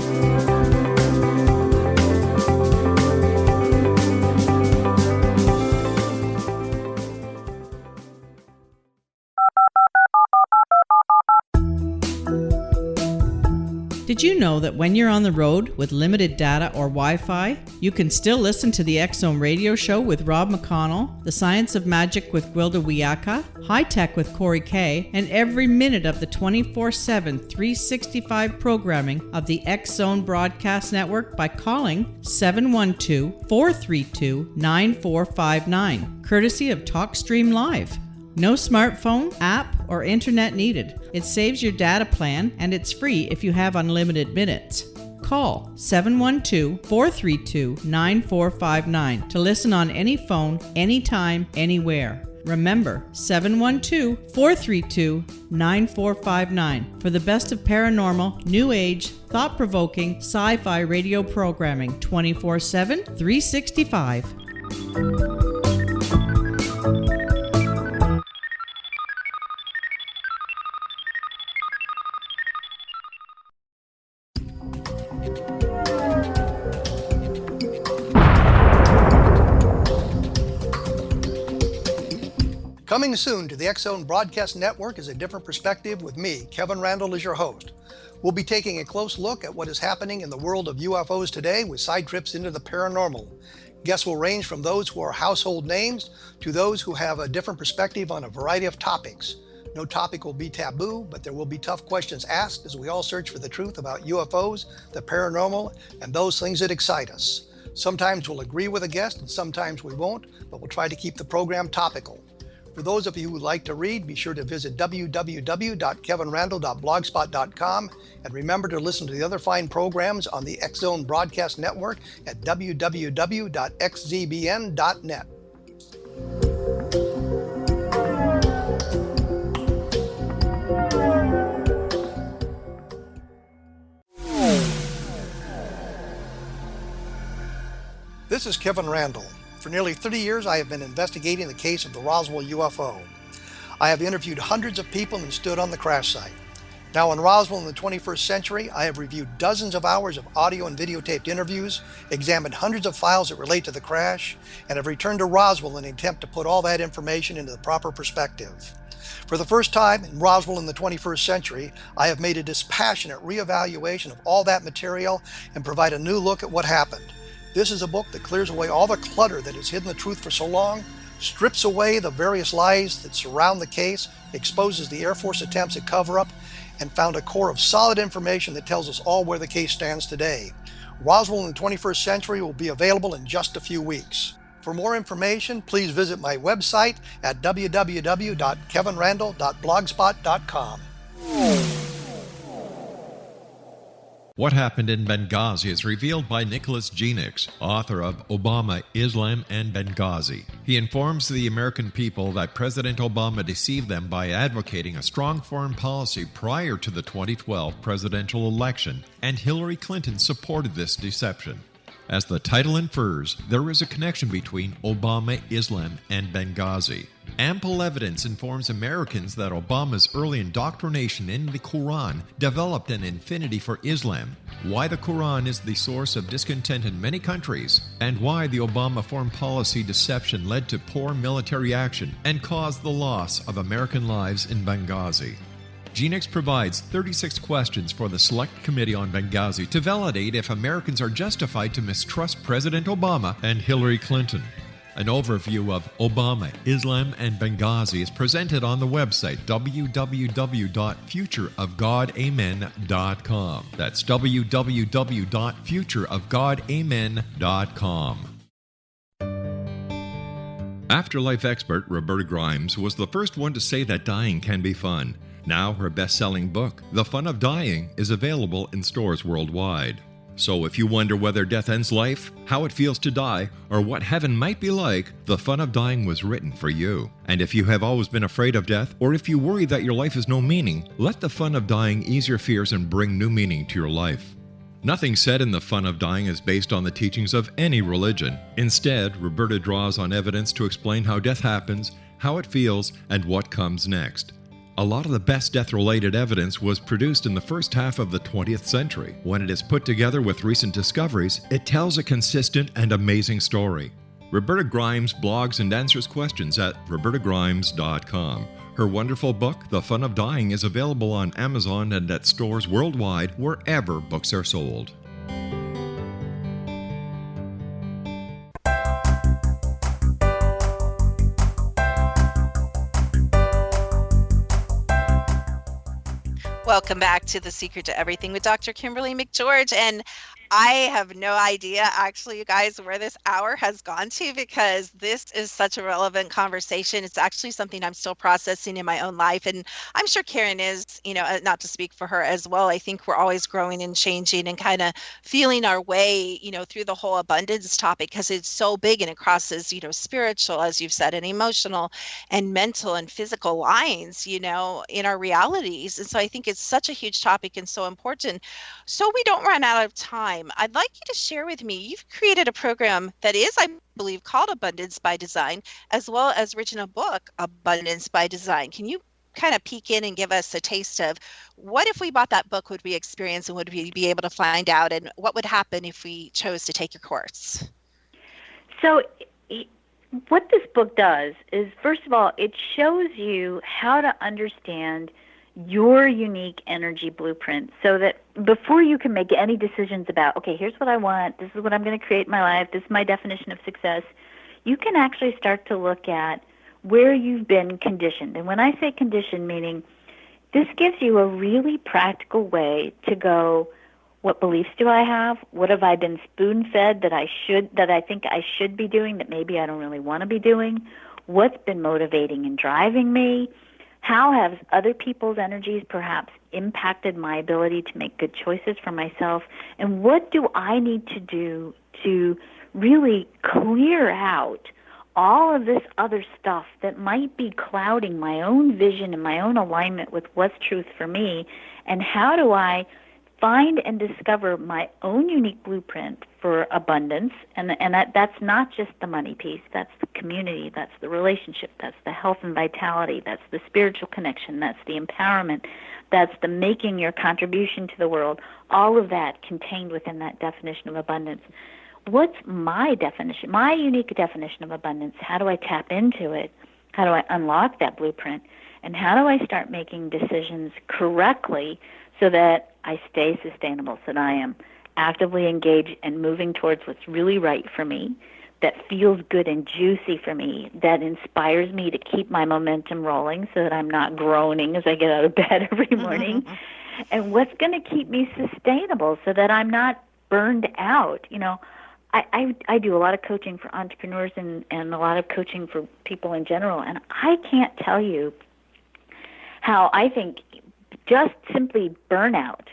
Speaker 7: Did you know that when you're on the road with limited data or Wi-Fi, you can still listen to the X-Zone radio show with Rob McConnell, The Science of Magic with Gwilda Wiyaka, High Tech with Corey Kay, and every minute of the 24/7, 365 programming of the X-Zone Broadcast Network by calling 712-432-9459, courtesy of TalkStream Live. No smartphone, app, or internet needed. It saves your data plan, and it's free if you have unlimited minutes. Call 712-432-9459 to listen on any phone, anytime, anywhere. Remember, 712-432-9459 for the best of paranormal, new age, thought-provoking, sci-fi radio programming 24/7, 365.
Speaker 3: Coming soon to the X-Zone Broadcast Network is A Different Perspective with me, Kevin Randall, as your host. We'll be taking a close look at what is happening in the world of UFOs today with side trips into the paranormal. Guests will range from those who are household names to those who have a different perspective on a variety of topics. No topic will be taboo, but there will be tough questions asked as we all search for the truth about UFOs, the paranormal, and those things that excite us. Sometimes we'll agree with a guest and sometimes we won't, but we'll try to keep the program topical. For those of you who like to read, be sure to visit www.kevinrandall.blogspot.com and remember to listen to the other fine programs on the X-Zone Broadcast Network at www.xzbn.net. This is Kevin Randall. For nearly 30 years, I have been investigating the case of the Roswell UFO. I have interviewed hundreds of people and stood on the crash site. Now in Roswell in the 21st century, I have reviewed dozens of hours of audio and videotaped interviews, examined hundreds of files that relate to the crash, and have returned to Roswell in an attempt to put all that information into the proper perspective. For the first time in Roswell in the 21st century, I have made a dispassionate reevaluation of all that material and provide a new look at what happened. This is a book that clears away all the clutter that has hidden the truth for so long, strips away the various lies that surround the case, exposes the Air Force attempts at cover-up, and found a core of solid information that tells us all where the case stands today. Roswell in the 21st century will be available in just a few weeks. For more information, please visit my website at www.kevinrandall.blogspot.com.
Speaker 4: What Happened in Benghazi is revealed by Nicholas Genix, author of Obama, Islam, and Benghazi. He informs the American people that President Obama deceived them by advocating a strong foreign policy prior to the 2012 presidential election, and Hillary Clinton supported this deception. As the title infers, there is a connection between Obama, Islam, and Benghazi. Ample evidence informs Americans that Obama's early indoctrination in the Quran developed an affinity for Islam, why the Quran is the source of discontent in many countries, and why the Obama foreign policy deception led to poor military action and caused the loss of American lives in Benghazi. Genix provides 36 questions for the Select Committee on Benghazi to validate if Americans are justified to mistrust President Obama and Hillary Clinton. An overview of Obama, Islam, and Benghazi is presented on the website www.futureofgodamen.com. That's www.futureofgodamen.com. Afterlife expert Roberta Grimes was the first one to say that dying can be fun. Now her best-selling book, The Fun of Dying, is available in stores worldwide. So if you wonder whether death ends life, how it feels to die, or what heaven might be like, The Fun of Dying was written for you. And if you have always been afraid of death, or if you worry that your life has no meaning, let The Fun of Dying ease your fears and bring new meaning to your life. Nothing said in The Fun of Dying is based on the teachings of any religion. Instead, Roberta draws on evidence to explain how death happens, how it feels, and what comes next. A lot of the best death-related evidence was produced in the first half of the 20th century. When it is put together with recent discoveries, it tells a consistent and amazing story. Roberta Grimes blogs and answers questions at robertagrimes.com. Her wonderful book, The Fun of Dying, is available on Amazon and at stores worldwide wherever books are sold.
Speaker 2: Welcome back to The Secret to Everything with Dr. Kimberly McGeorge. And I have no idea, actually, you guys, where this hour has gone to, because this is such a relevant conversation. It's actually something I'm still processing in my own life. And I'm sure Karen is, not to speak for her as well. I think we're always growing and changing and kind of feeling our way, through the whole abundance topic, because it's so big and it crosses, spiritual, as you've said, and emotional and mental and physical lines, in our realities. And so I think it's such a huge topic and so important. So we don't run out of time. I'd like you to share with me, you've created a program that is, I believe, called Abundance by Design, as well as written a book, Abundance by Design. Can you kind of peek in and give us a taste of what if we bought that book would we experience and would we be able to find out, and what would happen if we chose to take your course?
Speaker 6: So what this book does is, first of all, it shows you how to understand your unique energy blueprint so that before you can make any decisions about, okay, here's what I want, this is what I'm going to create in my life, this is my definition of success, you can actually start to look at where you've been conditioned. And when I say conditioned, meaning this gives you a really practical way to go, what beliefs do I have? What have I been spoon-fed that I think I should be doing that maybe I don't really want to be doing? What's been motivating and driving me? How have other people's energies perhaps impacted my ability to make good choices for myself? And what do I need to do to really clear out all of this other stuff that might be clouding my own vision and my own alignment with what's truth for me? And how do I find and discover my own unique blueprint for abundance? And that's not just the money piece. That's the community. That's the relationship. That's the health and vitality. That's the spiritual connection. That's the empowerment. That's the making your contribution to the world. All of that contained within that definition of abundance. What's my definition, my unique definition of abundance? How do I tap into it? How do I unlock that blueprint? And how do I start making decisions correctly so that I stay sustainable, so that I am actively engaged and moving towards what's really right for me, that feels good and juicy for me, that inspires me to keep my momentum rolling so that I'm not groaning as I get out of bed every morning, and what's going to keep me sustainable so that I'm not burned out. You know, I do a lot of coaching for entrepreneurs and a lot of coaching for people in general, and I can't tell you how I think just simply burnout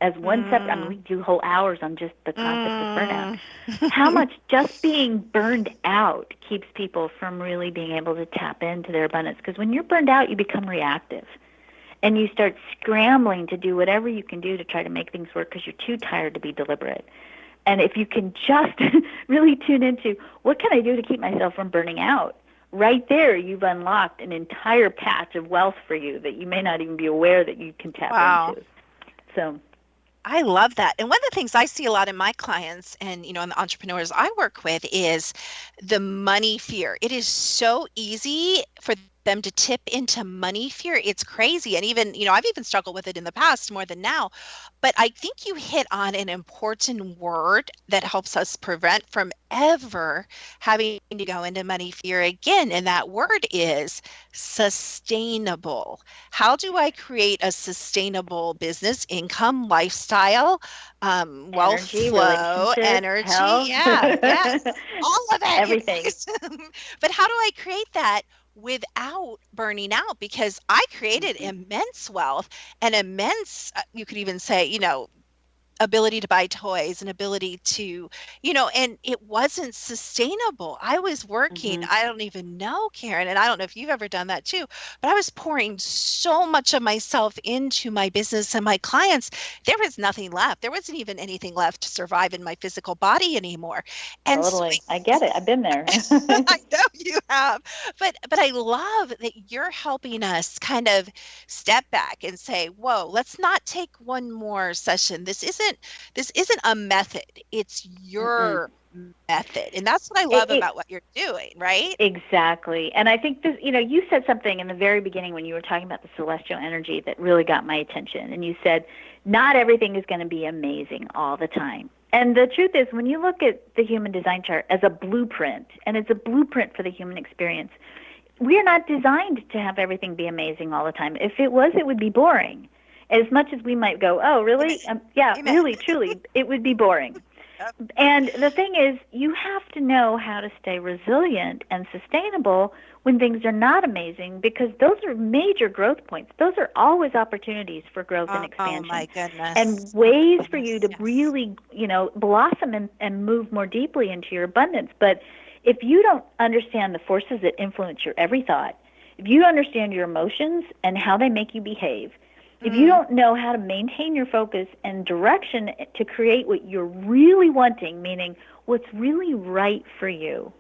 Speaker 6: as one separate, I mean, we do whole hours on just the concept of burnout. How much just being burned out keeps people from really being able to tap into their abundance. Because when you're burned out, you become reactive. And you start scrambling to do whatever you can do to try to make things work because you're too tired to be deliberate. And if you can just really tune into, what can I do to keep myself from burning out? Right there, you've unlocked an entire patch of wealth for you that you may not even be aware that you can tap into. So
Speaker 2: I love that. And one of the things I see a lot in my clients and, you know, in the entrepreneurs I work with is the money fear. It is so easy for them to tip into money fear. It's crazy. And even, you know, I've even struggled with it in the past more than now. But I think you hit on an important word that helps us prevent from ever having to go into money fear again. And that word is sustainable. How do I create a sustainable business, income, lifestyle, wealth flow, energy?
Speaker 6: Health.
Speaker 2: Yeah, yes, all of it.
Speaker 6: Everything.
Speaker 2: But how do I create that without burning out? Because I created immense wealth and immense, you could even say, you know, ability to buy toys and ability to, you know, and it wasn't sustainable. I was working, I don't even know, Karen, and I don't know if you've ever done that too, but I was pouring so much of myself into my business and my clients. There was nothing left. There wasn't even anything left to survive in my physical body anymore. And
Speaker 6: totally.
Speaker 2: So
Speaker 6: I get it. I've been there.
Speaker 2: I know you have, but I love that you're helping us kind of step back and say, whoa, let's not take one more session. This isn't a method. It's your method. And that's what I love about what you're doing, right?
Speaker 6: Exactly. And I think this, you know, you said something in the very beginning when you were talking about the celestial energy that really got my attention. And you said, not everything is going to be amazing all the time. And the truth is, when you look at the human design chart as a blueprint, and it's a blueprint for the human experience, we are not designed to have everything be amazing all the time. If it was, it would be boring. As much as we might go, oh, really? Yeah, really, truly, it would be boring. And the thing is, you have to know how to stay resilient and sustainable when things are not amazing, because those are major growth points. Those are always opportunities for growth and expansion.
Speaker 2: Oh, my goodness.
Speaker 6: And ways for you to really, you know, blossom and move more deeply into your abundance. But if you don't understand the forces that influence your every thought, if you understand your emotions and how they make you behave, if you don't know how to maintain your focus and direction to create what you're really wanting, meaning what's really right for you,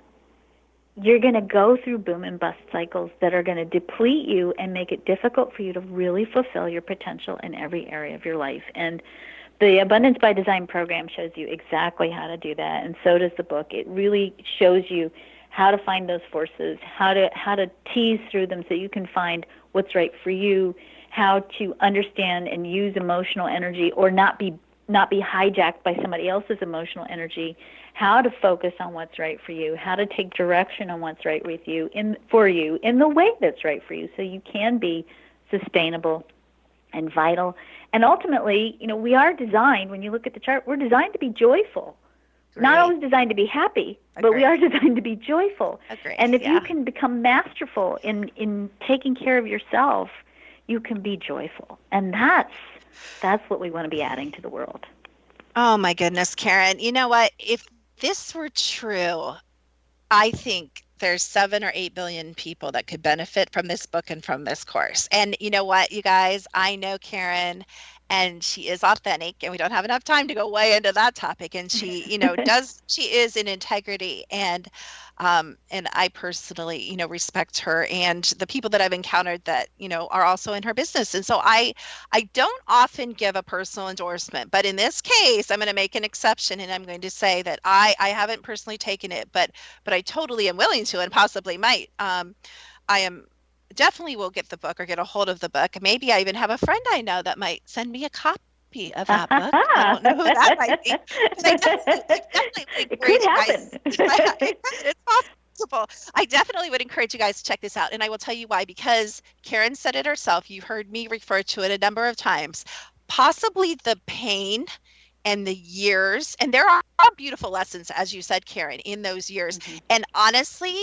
Speaker 6: you're going to go through boom and bust cycles that are going to deplete you and make it difficult for you to really fulfill your potential in every area of your life. And the Abundance by Design program shows you exactly how to do that, and so does the book. It really shows you how to find those forces, how to tease through them so you can find what's right for you, how to understand and use emotional energy or not be hijacked by somebody else's emotional energy, how to focus on what's right for you, how to take direction on what's right with you for you in the way that's right for you so you can be sustainable and vital. And ultimately, we are designed, when you look at the chart, we're designed to be joyful. Great. Not always designed to be happy, but we are designed to be joyful. And if you can become masterful in taking care of yourself, you can be joyful. And that's what we want to be adding to the world.
Speaker 2: Oh my goodness, Karen. You know what? If this were true, I think there's 7 or 8 billion people that could benefit from this book and from this course. And you know what, you guys, I know Karen, and she is authentic, and we don't have enough time to go way into that topic. And she, she is in integrity, and I personally, respect her and the people that I've encountered that, are also in her business. And so I don't often give a personal endorsement, but in this case, I'm going to make an exception, and I'm going to say that I haven't personally taken it, but I totally am willing to, and possibly might. I am definitely will get the book or get a hold of the book. Maybe I even have a friend I know that might send me a copy of that book. I don't know who that might be. I definitely
Speaker 6: it could happen.
Speaker 2: It's possible. I definitely would encourage you guys to check this out. And I will tell you why, because Karen said it herself. You heard me refer to it a number of times. Possibly the pain and the years, and there are beautiful lessons, as you said, Karen, in those years. Mm-hmm. And honestly,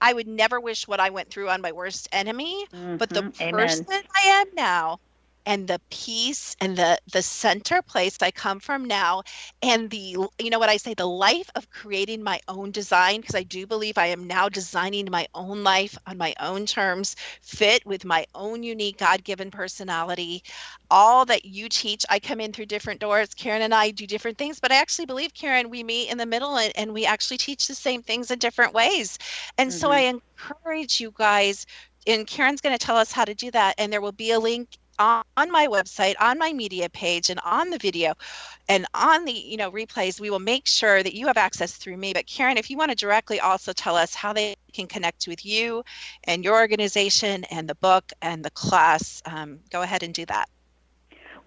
Speaker 2: I would never wish what I went through on my worst enemy, but the person I am now, and the peace and the center place I come from now, and the life of creating my own design, because I do believe I am now designing my own life on my own terms, fit with my own unique God-given personality. All that you teach, I come in through different doors. Karen and I do different things, but I actually believe, Karen, we meet in the middle, and we actually teach the same things in different ways. And so I encourage you guys, and Karen's going to tell us how to do that, and there will be a link on my website, on my media page, and on the video, and on the replays. We will make sure that you have access through me. But Karen, if you want to directly also tell us how they can connect with you and your organization and the book and the class, go ahead and do that.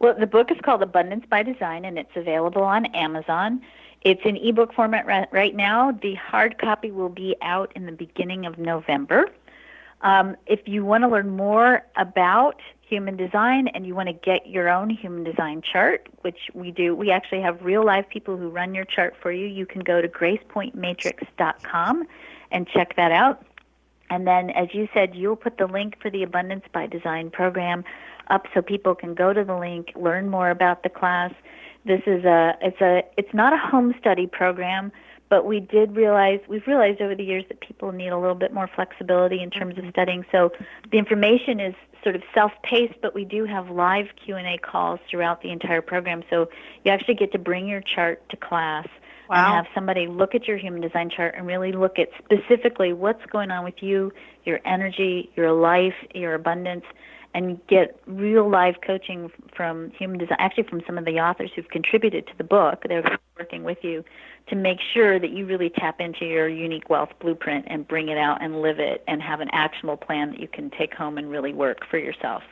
Speaker 6: Well, the book is called Abundance by Design, and it's available on Amazon. It's in ebook format right now. The hard copy will be out in the beginning of November. If you want to learn more about human design and you want to get your own human design chart, which we do, we actually have real live people who run your chart for you. You can go to gracepointmatrix.com and check that out. And then, as you said, you'll put the link for the Abundance by Design program up so people can go to the link, learn more about the class. This is it's not a home study program, but we've realized over the years that people need a little bit more flexibility in terms of studying. So the information is sort of self-paced, but we do have live Q&A calls throughout the entire program. So you actually get to bring your chart to class. Wow. And have somebody look at your human design chart and really look at specifically what's going on with you, your energy, your life, your abundance, and get real live coaching from human design, actually from some of the authors who've contributed to the book. They're working with you to make sure that you really tap into your unique wealth blueprint and bring it out and live it and have an actionable plan that you can take home and really work for yourself.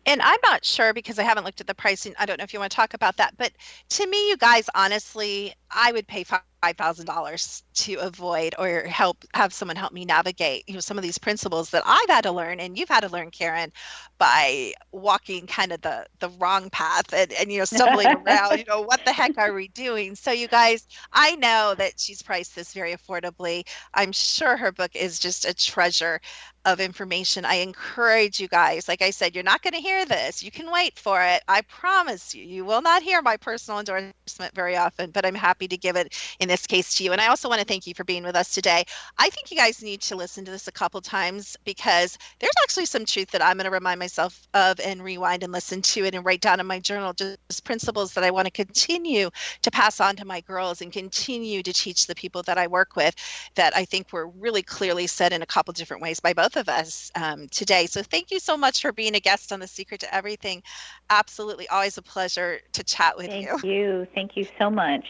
Speaker 2: And I'm not sure, because I haven't looked at the pricing. I don't know if you want to talk about that. But to me, you guys, honestly, I would pay $5,000 to avoid or have someone help me navigate, some of these principles that I've had to learn, and you've had to learn, Karen, by walking kind of the wrong path and stumbling around, what the heck are we doing? So you guys, I know that she's priced this very affordably. I'm sure her book is just a treasure of information. I encourage you guys, like I said, you're not going to hear this. You can wait for it. I promise you, you will not hear my personal endorsement very often, but I'm happy to give it in this case to you. And I also want to thank you for being with us today. I think you guys need to listen to this a couple times, because there's actually some truth that I'm going to remind myself of and rewind and listen to it and write down in my journal, just principles that I want to continue to pass on to my girls and continue to teach the people that I work with, that I think were really clearly said in a couple different ways by both of us today. So thank you so much for being a guest on The Secret to Everything. Absolutely, always a pleasure to chat with you.
Speaker 6: Thank you. Thank you so much.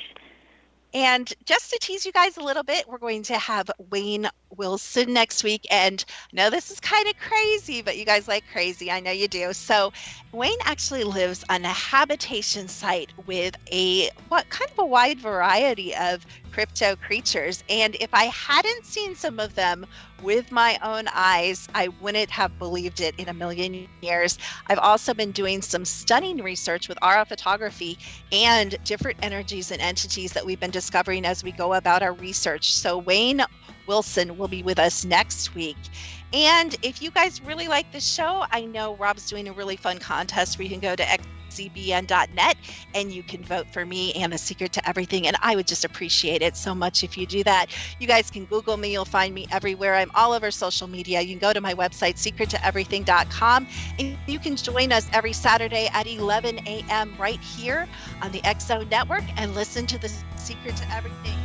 Speaker 2: And just to tease you guys a little bit, we're going to have Wayne Wilson next week. And I know this is kind of crazy, but you guys like crazy. I know you do. So Wayne actually lives on a habitation site with kind of a wide variety of crypto creatures. And if I hadn't seen some of them with my own eyes, I wouldn't have believed it in a million years. I've also been doing some stunning research with RF photography and different energies and entities that we've been discovering as we go about our research. So Wayne Wilson will be with us next week. And if you guys really like this show, I know Rob's doing a really fun contest where you can go to xzbn.net and you can vote for me and The Secret to Everything. And I would just appreciate it so much if you do that. You guys can Google me. You'll find me everywhere. I'm all over social media. You can go to my website, secrettoeverything.com, and you can join us every Saturday at 11 a.m. right here on the XO Network and listen to The Secret to Everything.